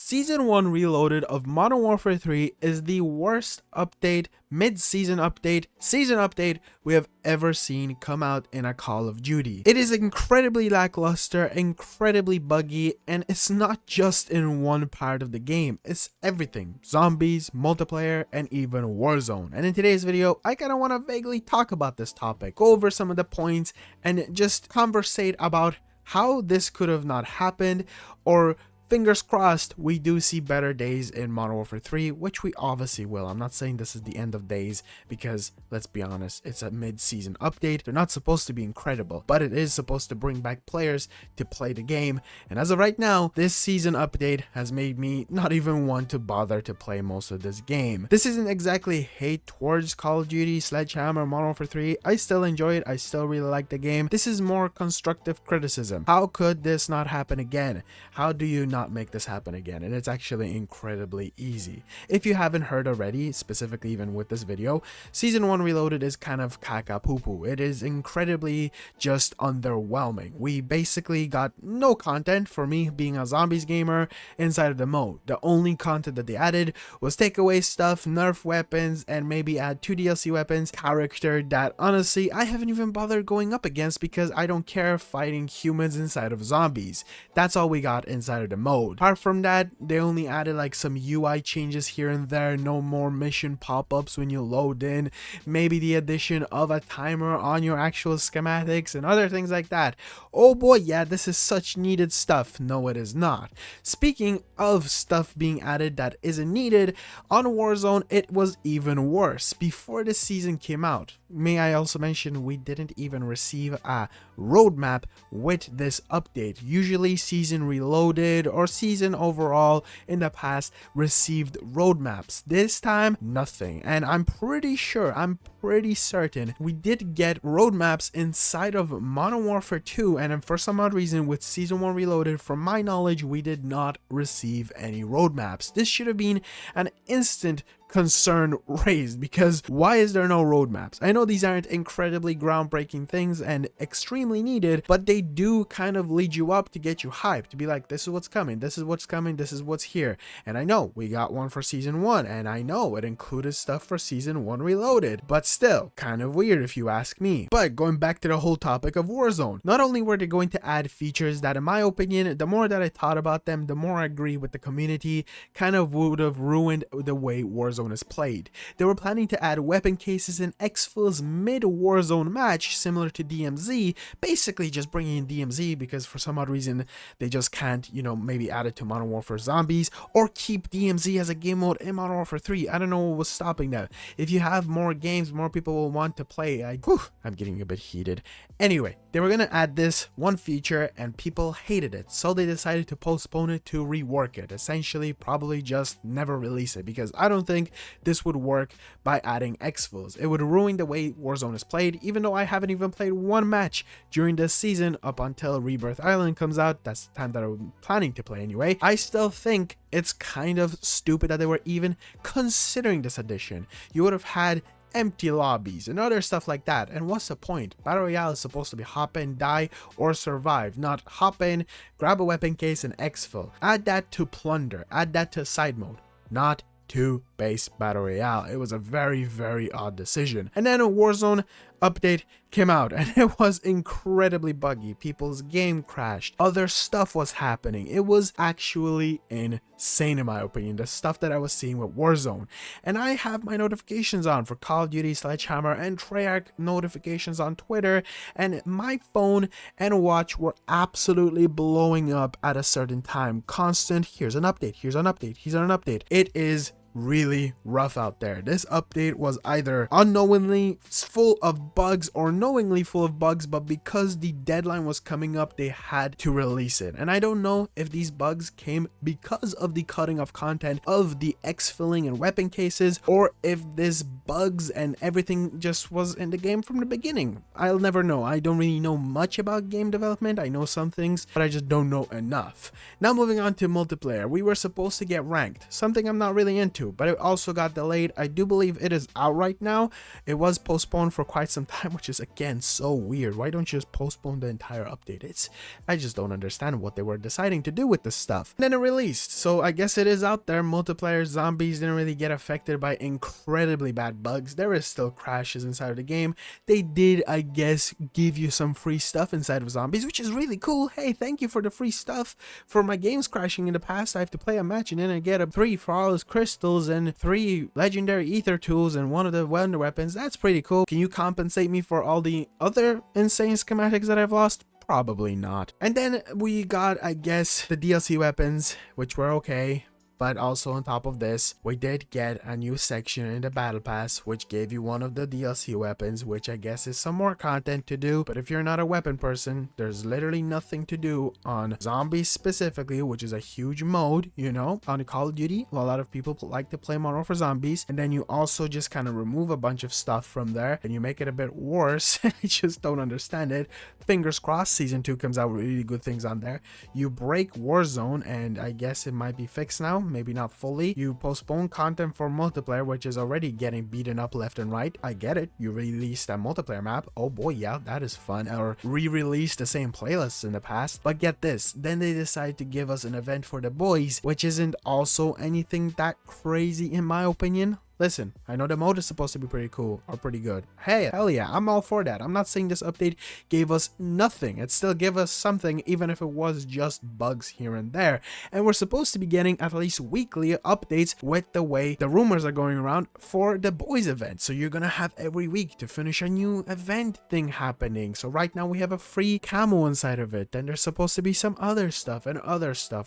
Season 1 Reloaded of Modern Warfare 3 is the worst update, mid-season update, season update we have ever seen come out in a Call of Duty. It is incredibly lackluster, incredibly buggy, and it's not just in one part of the game, it's everything. Zombies, multiplayer, and even Warzone. And in today's video, I kind of want to vaguely talk about this topic, go over some of the points, and just conversate about how this could have not happened, or fingers crossed, we do see better days in Modern Warfare 3, which we obviously will. I'm not saying this is the end of days because, let's be honest, it's a mid-season update. They're not supposed to be incredible, but it is supposed to bring back players to play the game. And as of right now, this season update has made me not even want to bother to play most of this game. This isn't exactly hate towards Call of Duty, Sledgehammer, Modern Warfare 3. I still enjoy it. I still really like the game. This is more constructive criticism. How could this not happen again? How do you not make this happen again? And it's actually incredibly easy. If you haven't heard already, specifically even with this video, Season 1 Reloaded is kind of caca poo poo. It is incredibly just underwhelming. We basically got no content for me being a zombies gamer inside of the mode. The only content that they added was take away stuff, nerf weapons, and maybe add 2 DLC weapons, character that honestly I haven't even bothered going up against because I don't care fighting humans inside of zombies. That's all we got inside of the mode. Apart from that, they only added like some UI changes here and there, no more mission pop-ups when you load in, maybe the addition of a timer on your actual schematics and other things like that. Oh boy, yeah, this is such needed stuff. No, it is not. Speaking of stuff being added that isn't needed, on Warzone it was even worse. Before the season came out, may I also mention we didn't even receive a roadmap with this update. Usually Season Reloaded or season overall in the past received roadmaps. This time, nothing. And I'm pretty certain we did get roadmaps inside of Modern Warfare 2, and for some odd reason with Season 1 Reloaded, from my knowledge, we did not receive any roadmaps. This should have been an instant concern raised, because why is there no roadmaps? I know these aren't incredibly groundbreaking things and extremely needed, but they do kind of lead you up to get you hyped, to be like, this is what's coming, this is what's coming, this is what's here. And I know we got one for Season 1, and I know it included stuff for Season 1 Reloaded, but still kind of weird if you ask me. But going back to the whole topic of Warzone, not only were they going to add features that, in my opinion, the more that I thought about them, the more I agree with the community, kind of would have ruined the way Warzone is played. They were planning to add weapon cases and exfils mid-Warzone match, similar to DMZ, basically just bringing in DMZ because for some odd reason they just can't, maybe add it to Modern Warfare Zombies, or keep DMZ as a game mode in Modern Warfare 3. I don't know what was stopping that. If you have more games, more people will want to play. I'm getting a bit heated. Anyway, they were gonna add this one feature and people hated it, so they decided to postpone it to rework it. Essentially, probably just never release it, because I don't think this would work by adding exfils. It would ruin the way Warzone is played, even though I haven't even played one match during this season up until Rebirth Island comes out. That's the time that I'm planning to play anyway. I still think it's kind of stupid that they were even considering this addition. You would have had empty lobbies and other stuff like that, and what's the point? Battle Royale is supposed to be hop in, die, or survive, not hop in, grab a weapon case, and exfil. Add that to plunder, add that to side mode, not to base Battle Royale. It was a very, very odd decision. And then a Warzone update came out and it was incredibly buggy. People's game crashed, other stuff was happening. It was actually insane in my opinion, the stuff that I was seeing with Warzone. And I have my notifications on for Call of Duty, Sledgehammer, and Treyarch notifications on Twitter, and my phone and watch were absolutely blowing up at a certain time. Constant, here's an update, here's an update, here's an update. It is really rough out there. This update was either unknowingly full of bugs or knowingly full of bugs, but because the deadline was coming up, they had to release it. And I don't know if these bugs came because of the cutting of content of the exfilling and weapon cases, or if this bugs and everything just was in the game from the beginning. I'll never know. I don't really know much about game development. I know some things, but I just don't know enough. Now moving on to multiplayer. We were supposed to get ranked, something I'm not really into. 2, but it also got delayed. I do believe it is out right now. It was postponed for quite some time, which is again so weird. Why don't you just postpone the entire update? I just don't understand what they were deciding to do with this stuff. And then it released, so I guess it is out there. Multiplayer zombies didn't really get affected by incredibly bad bugs. There is still crashes inside of the game. They did, I guess, give you some free stuff inside of zombies, which is really cool. Hey, thank you for the free stuff. For my games crashing in the past, I have to play a match and then I get a 3 flawless crystals and 3 legendary ether tools and 1 of the wonder weapons. That's pretty cool. Can you compensate me for all the other insane schematics that I've lost? Probably not. And then we got, I guess, the DLC weapons, which were okay. But also on top of this, we did get a new section in the battle pass, which gave you 1 of the DLC weapons, which I guess is some more content to do. But if you're not a weapon person, there's literally nothing to do on zombies specifically, which is a huge mode, you know, on Call of Duty. Well, a lot of people like to play Modern Warfare Zombies, and then you also just kind of remove a bunch of stuff from there and you make it a bit worse. I just don't understand it. Fingers crossed season 2 comes out with really good things on there. You break Warzone, and I guess it might be fixed now, maybe not fully. You postpone content for multiplayer, which is already getting beaten up left and right. I get it. You released that multiplayer map. Oh boy, yeah, that is fun. Or re-release the same playlists in the past. But get this, then they decide to give us an event for the boys, which isn't also anything that crazy in my opinion. Listen, I know the mode is supposed to be pretty cool or pretty good. Hey, hell yeah, I'm all for that. I'm not saying this update gave us nothing. It still gave us something, even if it was just bugs here and there. And we're supposed to be getting at least weekly updates with the way the rumors are going around for the boys event. So you're gonna have every week to finish a new event thing happening. So right now we have a free camo inside of it. Then there's supposed to be some other stuff,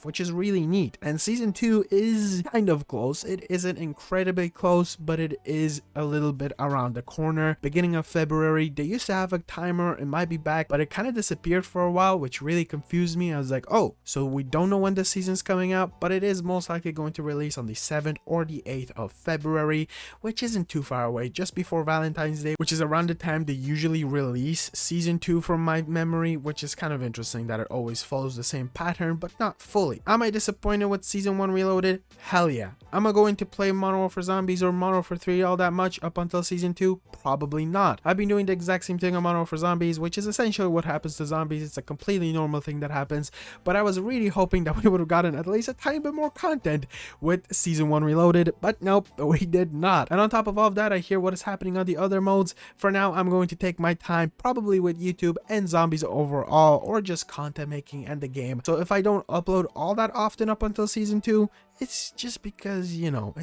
which is really neat. And season 2 is kind of close. It isn't incredibly close, but it is a little bit around the corner. Beginning of February, they used to have a timer. It might be back, but it kind of disappeared for a while, which really confused me. I was like, oh, so we don't know when the season's coming out, but it is most likely going to release on the 7th or the 8th of February, which isn't too far away, just before Valentine's Day, which is around the time they usually release season 2 from my memory, which is kind of interesting that it always follows the same pattern, but not fully. Am I disappointed with season 1 Reloaded? Hell yeah. Am I going to play Modern Warfare Zombies or Modern Warfare 3 all that much up until season 2? Probably not. I've been doing the exact same thing on Modern Warfare Zombies, which is essentially what happens to zombies. It's a completely normal thing that happens, but I was really hoping that we would have gotten at least a tiny bit more content with season 1 Reloaded, but nope, we did not. And on top of all of that, I hear what is happening on the other modes. For now, I'm going to take my time probably with YouTube and zombies overall, or just content making and the game. So if I don't upload all that often up until season 2, it's just because, you know,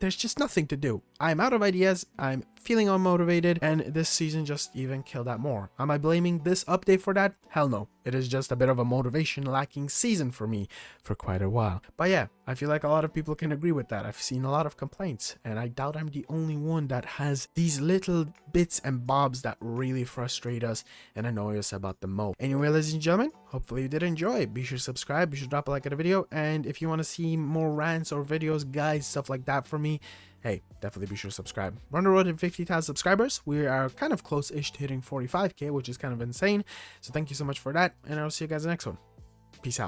there's just nothing to do. I'm out of ideas, I'm feeling unmotivated, and this season just even killed that more. Am I blaming this update for that? Hell no. It is just a bit of a motivation lacking season for me for quite a while. But yeah, I feel like a lot of people can agree with that. I've seen a lot of complaints, and I doubt I'm the only one that has these little bits and bobs that really frustrate us and annoy us about the mode. Anyway, ladies and gentlemen, hopefully you did enjoy. Be sure to subscribe, be sure to drop a like at the video, and if you want to see more rants or videos, guides, stuff like that from me, hey, definitely be sure to subscribe. We're on the road to 50,000 subscribers. We are kind of close-ish to hitting 45k, which is kind of insane. So thank you so much for that, and I'll see you guys in the next one. Peace out.